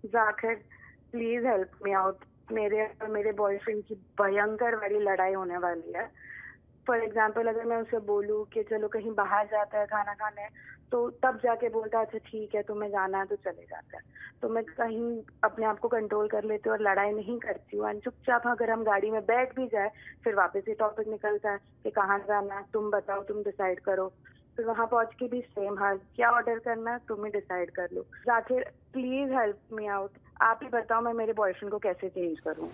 Zakir please help me out. मेरे और मेरे बॉयफ्रेंड की भयंकर वाली लड़ाई होने वाली है। फॉर एग्जाम्पल अगर मैं उसे बोलूँ कि चलो कहीं बाहर जाता है खाना खाने, तो तब जाके बोलता है अच्छा ठीक है तुम्हें जाना है तो चले जाते हैं। तो मैं कहीं अपने आप को कंट्रोल कर लेती हूँ और लड़ाई नहीं करती हूँ। एंड चुपचाप अगर हम गाड़ी में बैठ भी जाए फिर वापस ये टॉपिक निकलता है कि कहाँ जाना है, तुम बताओ, तुम डिसाइड करो। फिर वहाँ पहुँच के भी सेम हाल, क्या ऑर्डर करना है तुम ही डिसाइड कर लो। Zakir please help me out. आप ही बताओ मैं मेरे बॉयफ्रेंड को कैसे चेंज करूँ।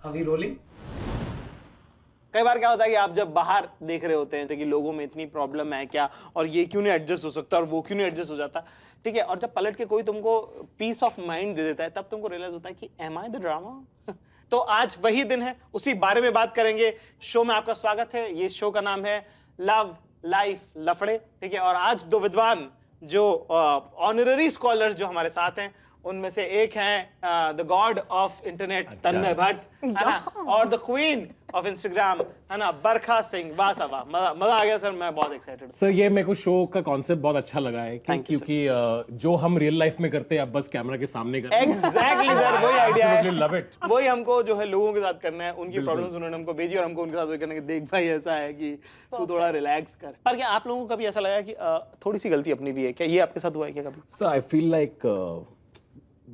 अभी रोलिंग। कई बार क्या होता है कि आप जब बाहर देख रहे होते हैं तो कि लोगों में इतनी प्रॉब्लम है क्या, और ये क्यों नहीं एडजस्ट हो सकता और वो क्यों नहीं एडजस्ट हो जाता, ठीक है, और जब पलट के कोई तुमको पीस ऑफ माइंड दे देता है तब तुमको रियलाइज होता है कि एम आई द ड्रामा। तो आज वही दिन है, उसी बारे में बात करेंगे। शो में आपका स्वागत है। ये शो का नाम है लव लाइफ लफड़े, ठीक है, और आज दो विद्वान जो ऑनररी स्कॉलर्स जो हमारे साथ हैं उनमें से एक हैं द गॉड ऑफ इंटरनेट तन्मय भट्ट, है ना, और द क्वीन ऑफ इंस्टाग्राम, है ना, बरखा सिंह वासवा। मजा आ गया सर, मैं बहुत एक्साइटेड हूं सर। ये मेरे को शो का कॉन्सेप्ट बहुत अच्छा लगा है क्योंकि जो हम रियल लाइफ में करते हैं अब बस कैमरा के सामने करते हैं। एग्जैक्टली सर, वही आइडिया है। Love it. वही हमको जो है लोगों के साथ करना है, उनकी प्रॉब्लम्स उन्होंने हमको भेजी और हमको उनके साथ वही करना है कि देख भाई ऐसा है कि तू थोड़ा रिलैक्स कर। पर क्या आप लोगों को कभी ऐसा लगा कि थोड़ी सी गलती अपनी भी है क्या? ये आपके साथ हुआ है क्या कभी? सर आई फील लाइक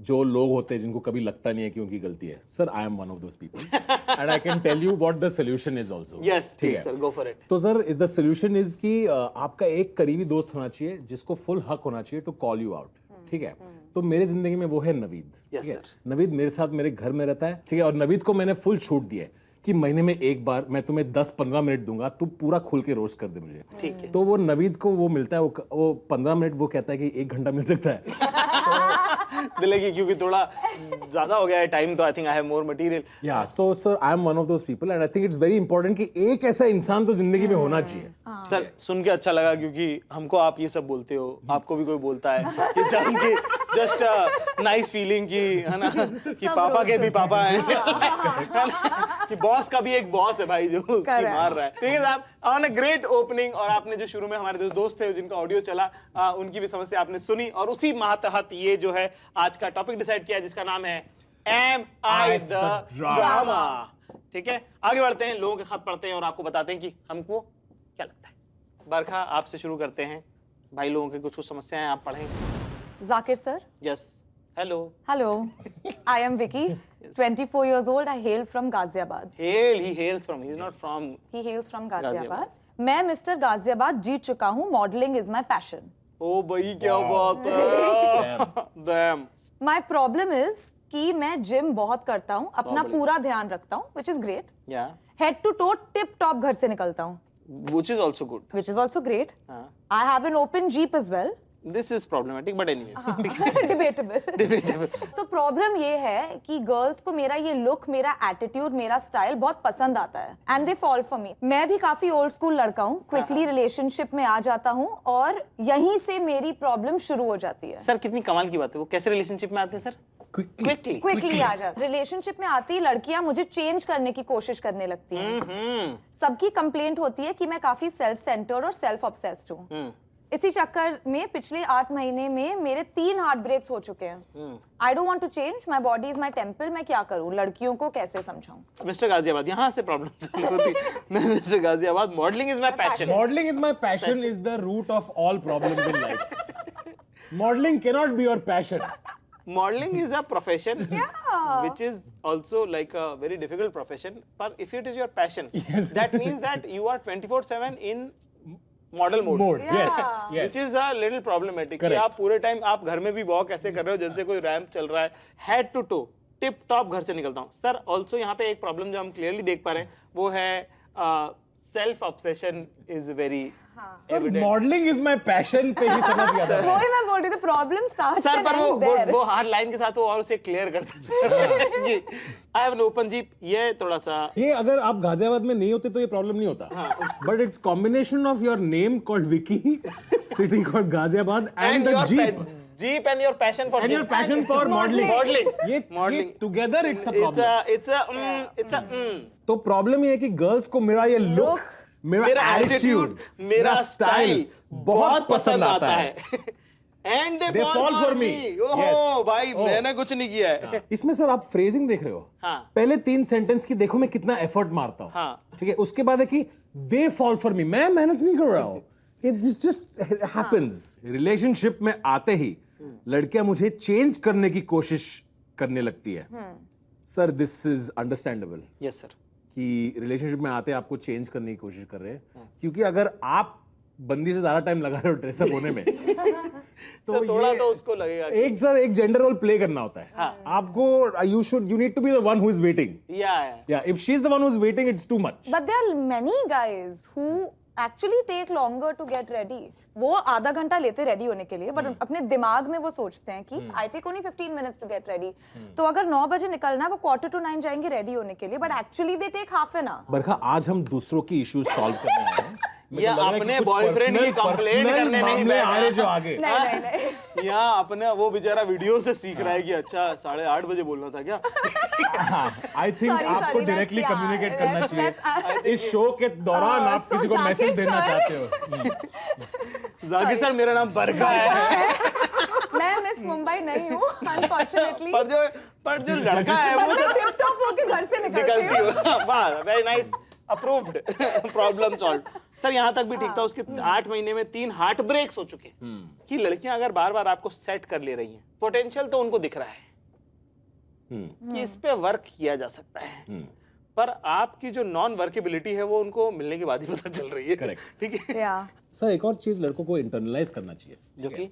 जो लोग होते हैं जिनको कभी लगता नहीं है कि उनकी गलती है, sir I am one of those people and I can tell you what the solution is also. Yes please sir, go for it. तो sir is the solution is कि आपका एक करीबी दोस्त होना चाहिए जिसको फुल हक होना चाहिए टू कॉल यू आउट, ठीक है। तो मेरे जिंदगी में वो है नवीद, ठीक है। नवीद मेरे साथ मेरे घर में रहता है, ठीक है, और नवीद को मैंने फुल छूट दी है कि महीने में एक बार मैं तुम्हें 10-15 मिनट दूंगा, तू पूरा खुल के रोस्ट कर दे मुझे, ठीक है। तो वो नवीद को वो मिलता है, वो 15 मिनट वो कहता है कि 1 घंटा मिल सकता है। दिलेगी क्योंकि थोड़ा ज्यादा हो गया है टाइम, तो I think I have more material. या so sir I am one of those people and I think it's very important कि एक ऐसा इंसान तो जिंदगी में होना चाहिए। सर सुन के अच्छा लगा क्योंकि हमको आप ये सब बोलते हो, आपको भी कोई बोलता है ये जान के जस्ट नाइस फीलिंग की, है ना, कि पापा के भी पापा हैं, कि बॉस का भी एक बॉस है भाई जो उसकी मार रहा है। ठीक है साहब, ऑन अ ग्रेट ओपनिंग। और आपने जो शुरू में हमारे जो दोस्त थे जिनका ऑडियो चला उनकी भी समस्या आपने सुनी, और उसी मातहत ये जो है आज का टॉपिक डिसाइड किया जिसका नाम है एम आई द ड्रामा। ठीक है, आगे बढ़ते हैं, लोगों के खत पढ़ते हैं और आपको बताते हैं कि हमको क्या लगता है। बरखा आपसे शुरू करते हैं, भाई लोगों की कुछ समस्याएं आप पढ़ें। Zakir sir. Yes, hello. Hello, I am Vicky, 24 years old. I hail from Ghaziabad. He hails from. He's not from. He hails from Ghaziabad. मैं मिस्टर गाजियाबाद जीत चुका हूँ. Modeling is my passion. ओ भाई क्या बात है। Damn. My problem is कि मैं gym बहुत करता हूँ, अपना पूरा ध्यान रखता हूँ, which is great. Yeah. Head to toe tip top घर से निकलता हूँ. Which is also good. Which is also great. I have an open Jeep as well. This is problematic, but anyways. Debatable. Debatable. तो problem ये है कि girls को मेरा ये लुक, मेरा एटीट्यूड, मेरा स्टाइल बहुत पसंद आता है and they fall for me. मैं भी काफी ओल्ड स्कूल लड़का हूँ, क्विकली रिलेशनशिप में आ जाता हूँ और यहीं से मेरी प्रॉब्लम शुरू हो जाती है। सर कितनी कमाल की बात है, वो कैसे रिलेशनशिप में आते हैं सर? क्विकली आ जाते। रिलेशनशिप में आती लड़कियां मुझे चेंज करने की कोशिश करने लगती हैं। सबकी कंप्लेंट होती है कि मैं काफी सेल्फ सेंटर्ड और सेल्फ ऑब्सेस्ड हूँ। इसी चक्कर में पिछले 8 महीने में मेरे 3 हार्ट ब्रेक्स हो चुके हैं। I don't want to change, my body is my temple. मैं क्या करूं, लड़कियों को कैसे समझाऊं? मिस्टर गाजियाबाद, यहाँ से प्रॉब्लम चालू होती है। मैं mister Ghaziabad, modelling is my passion. Modelling is my passion is the root of all problems in life. Modelling can not be your passion. Modeling is a profession, which is also like a very difficult profession. But if it is your passion, that means that you are 24/7 in model mode. Yes. Which is a little problematic. कि आप पूरे time आप घर में भी walk ऐसे कर रहे हो जैसे कोई रैंप चल रहा है, head to toe, tip top घर से निकलता हूँ। सर ऑल्सो यहाँ पे एक प्रॉब्लम जो हम क्लियरली देख पा रहे हैं वो है self obsession is very modelling is my passion पे ही समझ गया था। वही मैं बोल रही थी, प्रॉब्लम स्टार्ट्स सर एंड पर एंड्स देयर। वो हर लाइन के साथ वो और उसे क्लियर करते हैं जी। I have an open jeep, ये थोड़ा सा ये अगर आप गाजियाबाद में नहीं होते तो ये प्रॉब्लम नहीं होता, but it's combination of your name called Vicky, city called Ghaziabad and the jeep and your passion for and your passion for modeling. ये Modeling. together it's a problem. it's a तो प्रॉब्लम ये है कि गर्ल्स को मेरा ये लुक, मेरा attitude, मेरा स्टाइल बहुत पसंद आता है and they fall for me. ओहो भाई मैंने कुछ नहीं किया है। इसमें सर आप फ्रेजिंग देख रहे हो, हाँ। पहले 3 सेंटेंस की देखो मैं कितना एफर्ट मारता हूँ, हाँ। ठीक है, उसके बाद है कि दे फॉल फॉर मी, मैं मेहनत नहीं कर रहा हूँ, इट जस्ट हैपेंस। रिलेशनशिप में आते ही लड़कियां मुझे चेंज करने की कोशिश करने लगती है। Sir this is understandable. Yes sir. कि रिलेशनशिप में आते आपको चेंज करने की कोशिश कर रहे हैं, क्योंकि अगर आप बंदी से ज्यादा टाइम लगा रहे हो ड्रेसअप होने में तो थोड़ा तो उसको लगेगा एक जेंडर रोल प्ले करना होता है। आपको you need to be the one who is waiting. या if she is the one who is waiting it's too much. But there are many guys who actually take longer to get ready. वो आधा घंटा लेते ready होने के लिए, but अपने दिमाग में वो सोचते हैं कि I take only 15 minutes to get ready. तो अगर 9 बजे निकलना है, वो 9:45 जाएंगे रेडी होने के लिए, but actually they take half an hour. Barkha आज हम दूसरों की इश्यूज सॉल्व करने आए हैं या अपने बॉयफ्रेंड की कंप्लेंट करने नहीं बैठे जो आगे। नहीं या अपने वो बेचारा वीडियो से सीख रहा है कि अच्छा 8:30 बजे बोलना था क्या। आई थिंक आपको डायरेक्टली कम्युनिकेट करना चाहिए इस शो के दौरान। आप किसी को मैसेज देना चाहते हो। जाकिर सर मेरा नाम बरखा है। मैं मिस मुंबई नहीं हूँ अनफॉर्चुनेटली, पर जो लड़का है वो टिप टॉप होके घर से निकलती हूँ। वाह very nice, approved, problem solved. Sir यहाँ तक भी ठीक था, उसके 8 महीने में 3 हार्ट ब्रेक्स हो चुके कि लड़कियां अगर बार बार आपको सेट कर ले रही हैं, पोटेंशियल तो उनको दिख रहा है कि इस पे वर्क किया जा सकता है, पर आपकी जो नॉन वर्केबिलिटी है वो उनको मिलने के बाद ही पता चल रही है। करेक्ट, ठीक है। सर एक और चीज लड़कों को इंटरनलाइज करना चाहिए, जो कि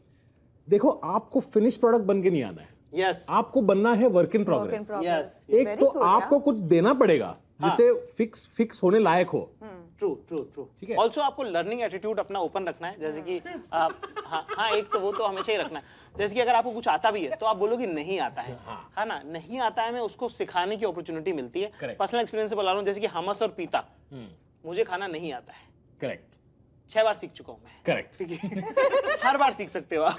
देखो आपको फिनिश प्रोडक्ट बन के नहीं आना है। यस, आपको बनना है वर्क इन प्रोग्रेस। यस, एक तो आपको कुछ देना पड़ेगा जिसे फिक्स होने लायक हो। True true true. ठीक है। ऑल्सो आपको लर्निंग एटीट्यूड अपना ओपन रखना है, जैसे कि हाँ एक तो वो तो हमेशा ही रखना है। जैसे कि अगर आपको कुछ आता भी है तो आप बोलोगे नहीं आता है, है ना, नहीं आता है, मैं उसको सिखाने की अपॉर्चुनिटी मिलती है। पर्सनल एक्सपीरियंस से बता रहा हूँ, जैसे कि हमस और पीता, मुझे खाना नहीं आता है। करेक्ट, 6 बार सीख चुका हूँ मैं। करेक्ट, ठीक है। हर बार सीख सकते हो आप।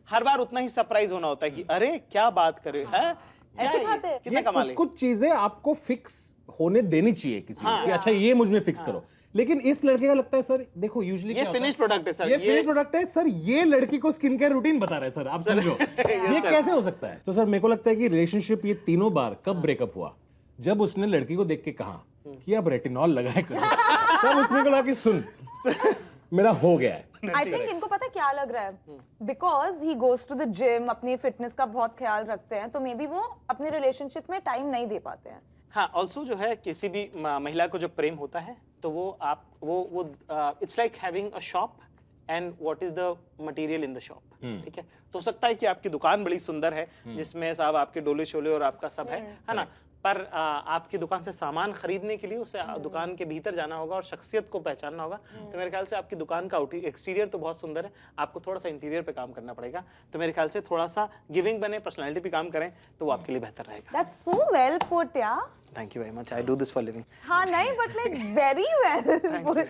हर बार उतना ही सरप्राइज होना होता है कि अरे क्या बात करे है, कितना कमाल है। कुछ चीजें आपको फिक्स होने देनी चाहिए किसी को, कि अच्छा ये मुझ में फिक्स करो। लेकिन इस लड़के का लगता है सर देखो यूजुअली ये फिनिश प्रोडक्ट है सर, ये फिनिश प्रोडक्ट है सर, ये लड़की को स्किन केयर रूटीन बता रहा है सर, आप समझो ये कैसे हो सकता है। तो सर मेरे को लगता है कि रिलेशनशिप ये तीनों बार कब ब्रेकअप हुआ, जब उसने लड़की को देख के कहा कि अब रेटिनॉल लगाए करो, तब उसने कहा कि सुन मेरा हो गया है। आई थिंक इनको पता क्या लग रहा है, because he goes to the gym, अपनी फिटनेस का बहुत ख्याल रखते हैं, तो मे बी वो अपने रिलेशनशिप में टाइम नहीं दे पाते हैं। हाँ, ऑल्सो जो है किसी भी महिला को जब प्रेम होता है तो वो आप वो it's like having a shop and what is the material in the shop. ठीक है, तो हो सकता है कि आपकी दुकान बड़ी सुंदर है जिसमें साहब आपके डोले शोले और आपका सब है ना, पर आपकी दुकान से सामान खरीदने के लिए उसे दुकान के भीतर जाना होगा और शख्सियत को पहचानना होगा। तो मेरे ख्याल से आपकी दुकान का एक्सटीरियर तो बहुत सुंदर है, आपको थोड़ा सा इंटीरियर पे काम करना पड़ेगा। तो मेरे ख्याल से थोड़ा सा गिविंग बने, पर्सनालिटी पे काम करें तो वो आपके लिए बेहतर रहेगा। दैट्स सो वेल पुट या। Thank you very much, I do this for living. हाँ नहीं, बट लाइक वेरी वेल।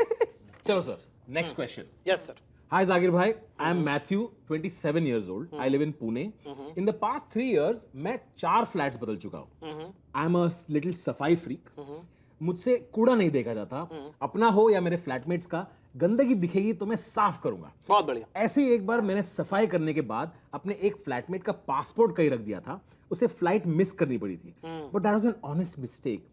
चलो sir, next question. Yes sir. Hi Zakir bhai, I am Matthew, 27 years old. I live in Pune. In the past 3 years, मैं 4 flats बदल चुका हूँ. I am a little सफाई freak. मुझसे कूड़ा नहीं देखा जाता. अपना हो या मेरे फ्लैटमेट्स का, गंदगी दिखेगी तो मैं साफ करूंगा. बहुत बढ़िया. ऐसे ही एक बार मैंने सफाई करने के बाद अपने एक फ्लैटमेट का पासपोर्ट कहीं रख दिया था. उसे फ्लाइट मिस करनी पड़ी थी. But that was an honest mistake.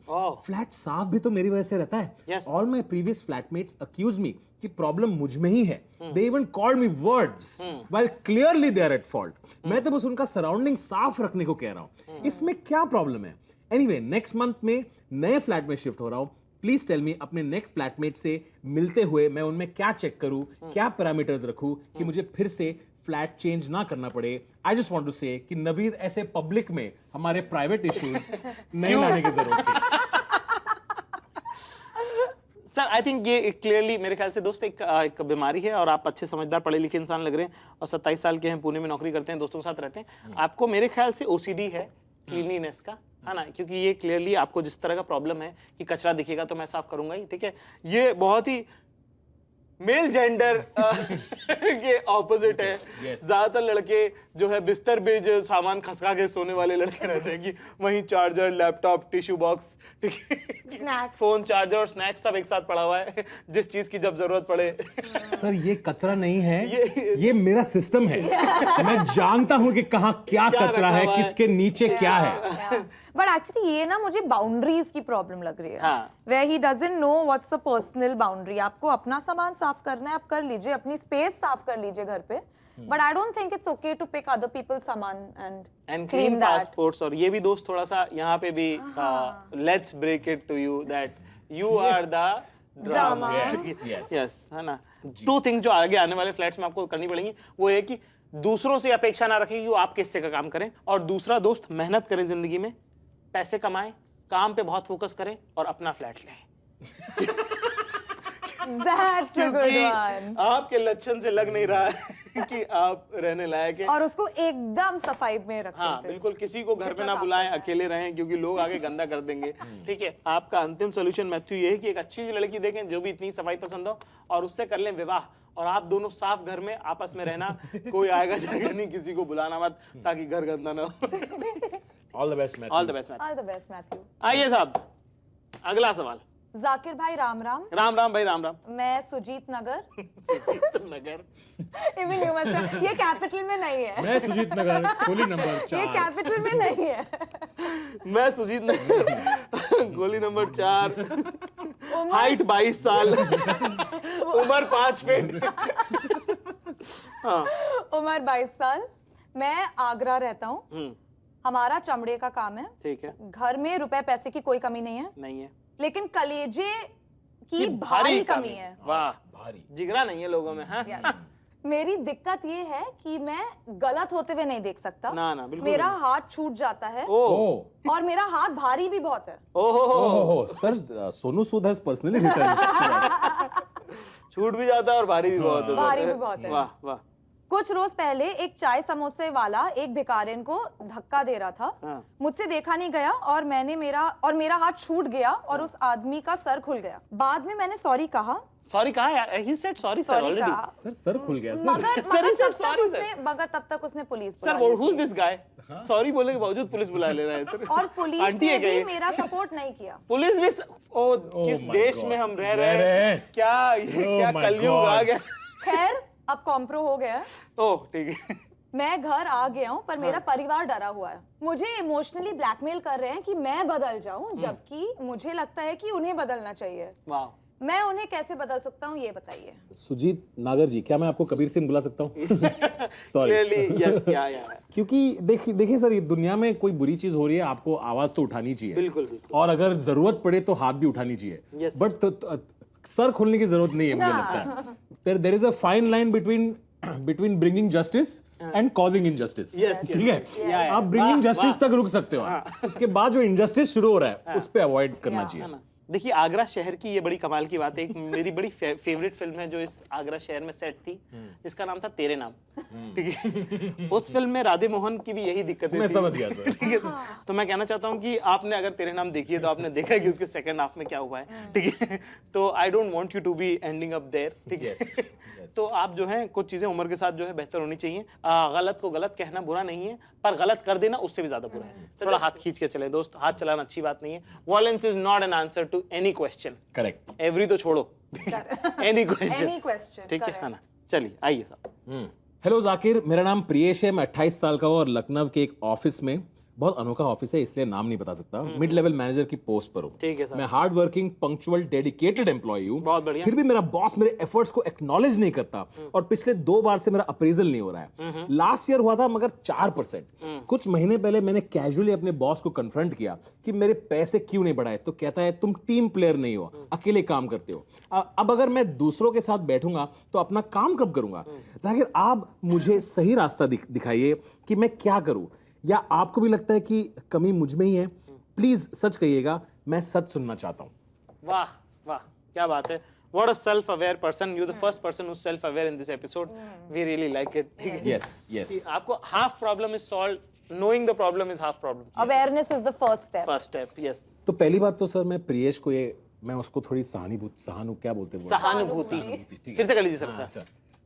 Flat साफ भी तो मेरी वजह से रहता है. All my previous flatmates accuse me कि प्रॉब्लम मुझ में ही है. They even called me words while clearly they are at fault. मैं तो बस उनका सराउंडिंग साफ रखने को कह रहा हूँ. इसमें क्या प्रॉब्लम है? एनीवे, नेक्स्ट मंथ में नए फ्लैट में शिफ्ट हो रहा हूँ. प्लीज टेल मी, अपने नेक्स्ट फ्लैटमेट से मिलते हुए मैं उनमें क्या चेक करूं, क्या पैरामीटर्स रखूं कि मुझे फिर से फ्लैट चेंज ना करना पड़े. आई जस्ट वांट टू से कि नवीद ऐसे पब्लिक में हमारे प्राइवेट इश्यूज नहीं लाने की जरूरत है. सर आई थिंक ये क्लियरली मेरे ख्याल से दोस्त एक बीमारी है, और आप अच्छे समझदार पढ़े लिखे इंसान लग रहे हैं, और 27 साल के हैं, पुणे में नौकरी करते हैं, दोस्तों के साथ रहते हैं। आपको मेरे ख्याल से OCD है क्लीनलीनेस का, है ना, क्योंकि ये क्लियरली आपको जिस तरह का प्रॉब्लम है कि कचरा दिखेगा तो मैं साफ करूंगा ही, ठीक है, ये बहुत ही मेल जेंडर के ऑपोजिट है। ज्यादातर लड़के जो है बिस्तर पे जो सामान खसका के सोने वाले लड़के रहते हैं कि वहीं charger, laptop, tissue box, phone, charger और स्नैक्स सब एक साथ पड़ा हुआ है, जिस चीज की जब जरूरत पड़े। सर ये कचरा नहीं है, ये मेरा सिस्टम है। मैं जानता हूँ कि कहाँ क्या कचरा है, किसके नीचे क्या है। बट एक्चुअली ये ना मुझे बाउंड्रीज की प्रॉब्लम लग रही है, where he doesn't know what's a personal boundary। आपको अपना सामान साफ करना है, आप कर लीजिए, अपनी स्पेस साफ कर लीजिए घर पे, but I don't think it's okay to pick other people's सामान and clean that। passports। और ये भी दोस्त थोड़ा सा यहाँ पे भी let's break it to you that you are the drama। yes, है ना। टू थिंग्स जो आगे आने वाले फ्लैट्स में आपको करनी पड़ेंगी, वो है कि दूसरों से अपेक्षा ना रखें कि वो आपके हिस्से का काम करें, और दूसरा दोस्त मेहनत करें जिंदगी में, पैसे कमाएं, काम पे बहुत फोकस करें और अपना फ्लैट लें। That's a good one। आपके लक्षण से लग नहीं रहा है कि आप रहने लायक हैं, और उसको एकदम सफाई में रखें। हाँ बिल्कुल, किसी को घर पे ना बुलाएं, अकेले रहें, क्योंकि लोग आगे गंदा कर देंगे, ठीक है। आपका अंतिम सोल्यूशन मैथ्यू ये है कि एक अच्छी सी लड़की देखें जो भी इतनी सफाई पसंद हो, और उससे कर लें विवाह, और आप दोनों साफ घर में आपस में रहना, कोई आएगा जाएगा नहीं, किसी को बुलाना मत ताकि घर गंदा ना हो। All the best Matthew. All the best Matthew. All the best Matthew. आइए साहब, अगला सवाल। जाकिर भाई राम राम। राम राम भाई, राम राम। मैं सुजीत नगर। सुजीत नगर, Even you must have- ये कैपिटल में नहीं है। मैं सुजीत नगर, गोली नंबर 4। ये कैपिटल में नहीं है। मैं सुजीत नगर, गोली नंबर 4, हाइट 22 साल, उम्र 5 फीट। हाँ। उम्र 22 साल, मैं आगरा रहता हूँ, हमारा चमड़े का काम है, ठीक है, घर में रुपए पैसे की कोई कमी नहीं है, नहीं है, लेकिन कलेजे की भारी कमी है। वाह, भारी जिगरा नहीं है लोगों में। हाँ? Yes। मेरी दिक्कत ये है कि मैं गलत होते हुए नहीं देख सकता। ना ना, बिल्कुल मेरा हाथ छूट जाता है, ओह और मेरा हाथ भारी भी बहुत है। Oh sir, Sonu Sood has personally return. छूट भी जाता है और भारी भी बहुत है। भारी भी बहुत है। वाह वाह। कुछ रोज पहले एक चाय समोसे वाला एक भिखारिन को धक्का दे रहा था, मुझसे देखा नहीं गया, और मेरा हाथ छूट गया और उस आदमी का सर खुल गया। बाद में मैंने सॉरी कहा। सॉरी कहा यार, he said sorry sir already। कहा। सर खुल गया मगर तब तक उसने पुलिस सर, बुला ली who's थी। this guy? सॉरी बोलने के बावजूद पुलिस बुला ले रहा है सर। और पुलिस आंटी ने है क्या भी ये? मेरा सपोर्ट नहीं किया। पुलिस भी किस my देश God। में हम रह रहे हैं, क्या ये क्या my कलयुग आ God। गया। खैर अब कॉम्प्रो हो गया है, ओह ठीक है। मैं घर आ गया हूँ, पर मेरा परिवार डरा हुआ है। मुझे इमोशनली ब्लैकमेल कर रहे हैं कि मैं बदल जाऊं, जबकि मुझे लगता है कि उन्हें बदलना चाहिए। वाह, मैं उन्हें कैसे बदल सकता हूँ, ये बताइए। सुजीत नागर जी, क्या मैं आपको कबीर सिंह बुला सकता हूँ? सॉरी। क्लियरली यस, या क्योंकि देखिए सर, ये दुनिया में कोई बुरी चीज हो रही है, आपको आवाज तो उठानी चाहिए। बिल्कुल बिल्कुल। और अगर जरूरत पड़े तो हाथ भी उठानी चाहिए। Yes, बट सर खोलने की जरूरत नहीं है, मुझे लगता है। There is a fine line between bringing justice and causing injustice. ठीक है, आप ब्रिंगिंग जस्टिस तक रुक सकते हो, उसके बाद जो इनजस्टिस शुरू हो रहा है उस पर अवॉइड करना चाहिए। देखिए, आगरा शहर की ये बड़ी कमाल की बात है। एक मेरी बड़ी फेवरेट फिल्म है जो इस आगरा शहर में सेट थी, जिसका नाम था तेरे नाम। ठीक है, उस फिल्म में राधे मोहन की भी यही दिक्कतें मैं थी। समझ गया सर। ठीक है, तो मैं कहना चाहता हूँ कि आपने अगर तेरे नाम देखी है तो आपने देखा है कि उसके सेकंड हाफ में क्या हुआ है। ठीक है, तो I don't want you to be ending up there. ठीक है, तो आप जो है कुछ चीजें उम्र के साथ जो है बेहतर होनी चाहिए। गलत को गलत कहना बुरा नहीं है, पर गलत कर देना उससे भी ज्यादा बुरा है। थोड़ा हाथ खींच के चले दोस्त, हाथ चलाना अच्छी बात नहीं है। Violence is not an answer to any question. Correct. Every तो छोड़ो, एनी क्वेश्चन। ठीक है, है ना। चलिए आइए साहब। हेलो जाकिर, मेरा नाम प्रियेश है, मैं 28 साल का हूँ और लखनऊ के एक ऑफिस में, बहुत अनोखा ऑफिस है इसलिए नाम नहीं बता सकता, मिड लेवल मैनेजर की पोस्ट पर हूँ। ठीक है सर। मैं hard working, punctual, dedicated employee हूँ। बहुत बढ़िया। फिर भी मेरा बॉस मेरे एफर्ट्स को एक्नॉलेज नहीं करता और पिछले 2 बार से मेरा अप्रेजल नहीं हो रहा है। लास्ट ईयर हुआ था मगर 4%। कुछ महीने पहले मैंने कैजुअली अपने बॉस को कन्फ्रंट किया कि मेरे पैसे क्यों नहीं बढ़ाए, तो कहता है तुम टीम प्लेयर नहीं हो, अकेले काम करते हो। अब अगर मैं दूसरों के साथ बैठूंगा तो अपना काम कब करूंगा? जाकिर, आप मुझे सही रास्ता दिखाइए कि मैं क्या करूं, या आपको भी लगता है कि कमी मुझ में ही है? प्लीज सच कहिएगा, मैं सच सुनना चाहता हूं। वाह वाह, क्या बात है. What a self-aware person. You're the first person who's self-aware in this episode. We really like it. Yes, yes. कि आपको half problem is solved. Knowing the problem is half problem. Awareness is the first step. First step, yes. तो पहली बात तो sir मैं प्रियेश को मैं उसको थोड़ी क्या बोलते हैं सहानुभूति. फिर से कर लीजिए सर.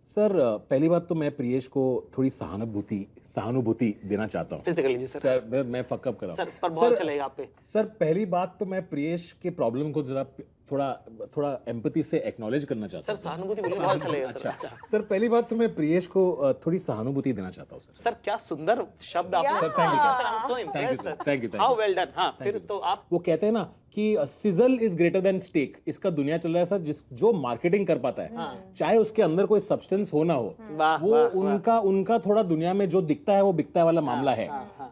सर पहली बात तो मैं प्रियेश को थोड़ी सहानुभूति देना चाहता हूँ. फिर से कर लीजिए सर. सर मैं फकअप कर रहा हूँ सर, पर बहुत चलेगा आप पे. सर पहली बात तो मैं प्रियेश के प्रॉब्लम को जरा थोड़ा एम्पैथी से एक्नॉलेज करना चाहता हूँ. सर सहानुभूति बोलिए, बहुत चलेगा सर. अच्छा सर पहली बात तो मैं प्रियेश को थोड़ी सहानुभूति देना चाहता हूँ सर. सर क्या सुंदर शब्द आपने. Sir thank you sir, I'm so impressed. Thank you. How well done. हाँ, फिर तो आप वो कहते हैं ना कि sizzle is greater than steak. इसका दुनिया चल रहा है सर, जो मार्केटिंग कर पाता है चाहे उसके अंदर कोई सब्सटेंस हो ना हो, वो उनका थोड़ा दुनिया में जो दिखता है वो बिकता है वाला मामला है.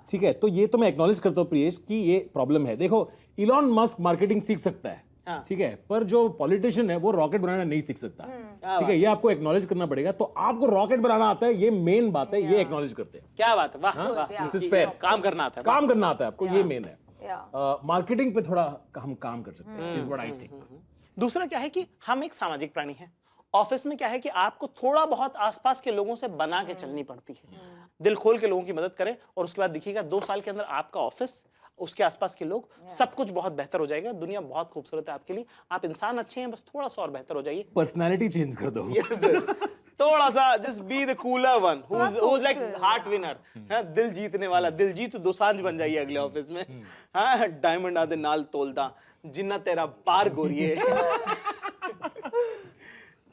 ठीक है, तो ये तो मैं एक्नॉलेज करता हूँ प्रियेश कि ये प्रॉब्लम है. देखो इलॉन मस्क मार्केटिंग सीख सकता है, ठीक है, पर जो पॉलिटिशियन है वो रॉकेट बनाना नहीं सीख सकता. ठीक है, ये आपको एक्नॉलेज करना पड़ेगा. तो आपको रॉकेट बनाना आता है, ये मेन बात है, ये एक्नॉलेज करते हैं. क्या बात है. वाह वाह. This is fair. काम करना आता है. काम करना आता है आपको, ये मेन है. मार्केटिंग पे थोड़ा हम काम कर सकते हैं, इज व्हाट आई थिंक. दूसरा क्या है कि हम एक सामाजिक प्राणी हैं. ऑफिस में क्या है कि आपको थोड़ा बहुत आसपास के लोगों से बना के चलनी पड़ती है. दिल खोल के लोगों की मदद करें और उसके बाद देखिएगा 2 साल के अंदर आपका ऑफिस, उसके आसपास के लोग, सब कुछ बहुत बेहतर हो जाएगा. दुनिया बहुत खूबसूरत है आपके लिए. आप इंसान अच्छे हैं, बस थोड़ा सा और बेहतर हो जाइए. पर्सनालिटी चेंज कर दो. थोड़ा सा just be the cooler one who's like heart winner. दिल जीतने वाला. दिलजीत दोसांझ बन जाइए अगले ऑफिस में. हाँ, डायमंड आदे नाल तोलदा जिन्ना तेरा पार गोरिए.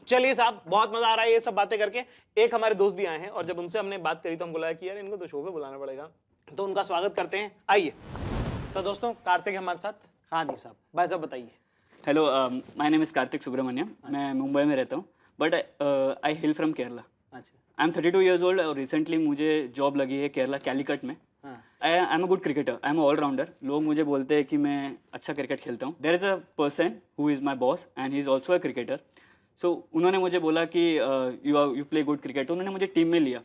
चलिए साहब, बहुत मजा आ रहा है ये सब बातें करके. एक हमारे दोस्त भी आए हैं और जब उनसे हमने बात करी तो हमको लगा कि यार इनको तो शो पे बुलाना पड़ेगा, तो उनका स्वागत करते हैं. आइए. तो दोस्तों कार्तिक हमारे साथ. हाँ जी साहब. भाई साहब बताइए. Hello, my name is Karthik Subramaniam. मैं मुंबई में रहता हूँ, but I hail from Kerala. अच्छा. आई एम 32 ईयर्स ओल्ड और रिसेंटली मुझे जॉब लगी है केरला कैलीकट में. I am a good cricketer. I am all rounder. लोग मुझे बोलते हैं कि मैं अच्छा क्रिकेट खेलता हूँ. There is a person who is my boss and he is also a cricketer. So उन्होंने मुझे बोला कि यू प्ले गुड क्रिकेट. तो उन्होंने मुझे टीम में लिया.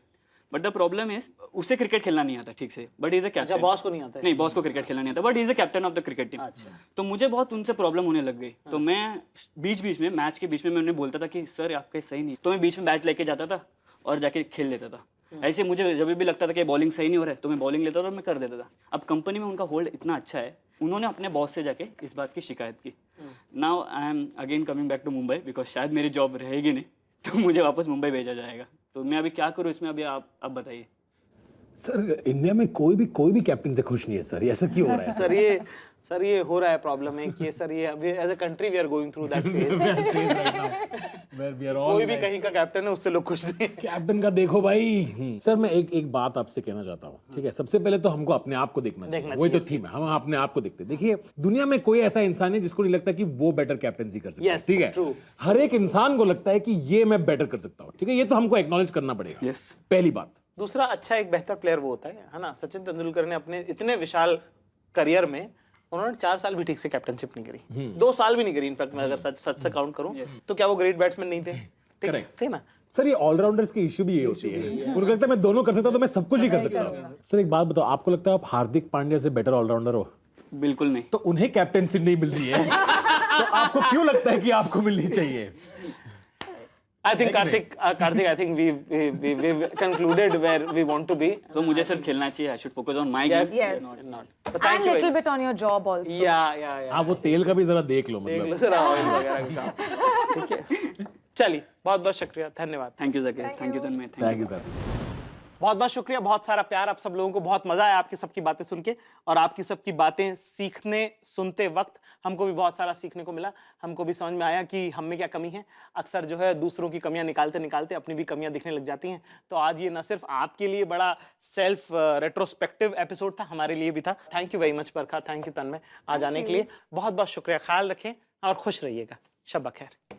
बट द प्रॉब्लम इज उसे क्रिकेट खेलना नहीं आता ठीक से. But is a captain. Boss को नहीं आता है. नहीं, बॉस को क्रिकेट खेलना नहीं आता, but is a captain of the cricket team. तो मुझे बहुत उनसे प्रॉब्लम होने लग गई. तो मैं बीच में मैच के बीच में मैं उन्हें बोलता था कि सर आपके सही नहीं. तो मैं बीच में बैट लेके जाता था और जाके खेल लेता था. ऐसे मुझे जब भी लगता था कि बॉलिंग सही नहीं हो रहा है तो मैं बॉलिंग लेता था और मैं कर देता था. अब कंपनी में उनका होल्ड इतना अच्छा है, उन्होंने अपने बॉस से जाके इस बात की शिकायत की. Now I am again coming back to Mumbai because शायद मेरी जॉब रहेगी नहीं, तो मुझे वापस मुंबई भेजा जाएगा. तो मैं अभी क्या करूँ इसमें, अभी आप बताइए. सर इंडिया में कोई भी कैप्टन से खुश नहीं है सर. ऐसा क्यों हो रहा है? सर ये हो रहा है प्रॉब्लम है कि सर ये as a country we are going through that phase. कोई भी कहीं का कैप्टन है उससे लोग खुश नहीं. कैप्टन का देखो भाई. सर मैं एक बात आपसे कहना चाहता हूँ. ठीक है, सबसे पहले तो हमको अपने आप को देखना चाहिए. वही तो थीम है, हम अपने आप को देखते. देखिए दुनिया में कोई ऐसा इंसान है जिसको नहीं लगता कि वो बेटर कैप्टनसी कर सकता है. ठीक है, हर एक इंसान को लगता है कि ये मैं बेटर कर सकता हूँ. ठीक है, ये तो हमको एक्नॉलेज करना पड़ेगा. पहली बात. दूसरा, अच्छा एक बेहतर प्लेयर वो होता है ना. सचिन तेंदुलकर ने अपने इतने विशाल करियर में उन्होंने 4 साल भी ठीक से कैप्टनशिप नहीं करी. 2 साल भी नहीं करी. इनफैक्ट मैं अगर सच से काउंट करूं तो क्या वो ग्रेट बैट्समैन नहीं थे? ठीक थे ना. सर ये ऑलराउंडर्स की इशू भी ये होती है. उनको लगता है मैं दोनों कर सकता हूं तो मैं सब कुछ ही कर सकता हूं. सर एक बात बताओ, आपको लगता है आप हार्दिक पांड्या से बेटर ऑलराउंडर हो? बिल्कुल नहीं. तो उन्हें कैप्टनसी नहीं मिल रही है तो आपको क्यों लगता है कि आपको मिलनी चाहिए? I think Karthik, I think we've concluded where we want to be. तो मुझे सर खेलना चाहिए. I should focus on my game. Yes. Not. But thank And you. little bit on your job also. Yeah. आप वो तेल का भी जरा देख लो. देख लो सर ऑयल वगैरह का. ठीक है, चलिए बहुत शुक्रिया. धन्यवाद. Thank you Zakir. Thank you Tanmay. Thank you. बहुत शुक्रिया. बहुत सारा प्यार आप सब लोगों को. बहुत मजा आया आपकी सबकी बातें सुन के और आपकी सबकी बातें सीखने सुनते वक्त हमको भी बहुत सारा सीखने को मिला. हमको भी समझ में आया कि हम में क्या कमी है. अक्सर जो है दूसरों की कमियां निकालते अपनी भी कमियां दिखने लग जाती हैं. तो आज ये न सिर्फ आपके लिए बड़ा सेल्फ रेट्रोस्पेक्टिव एपिसोड था, हमारे लिए भी था. Thank you very much Barkha. Thank you Tanmay आज आने के लिए. बहुत शुक्रिया. ख्याल रखें और खुश रहिएगा. शब बखैर.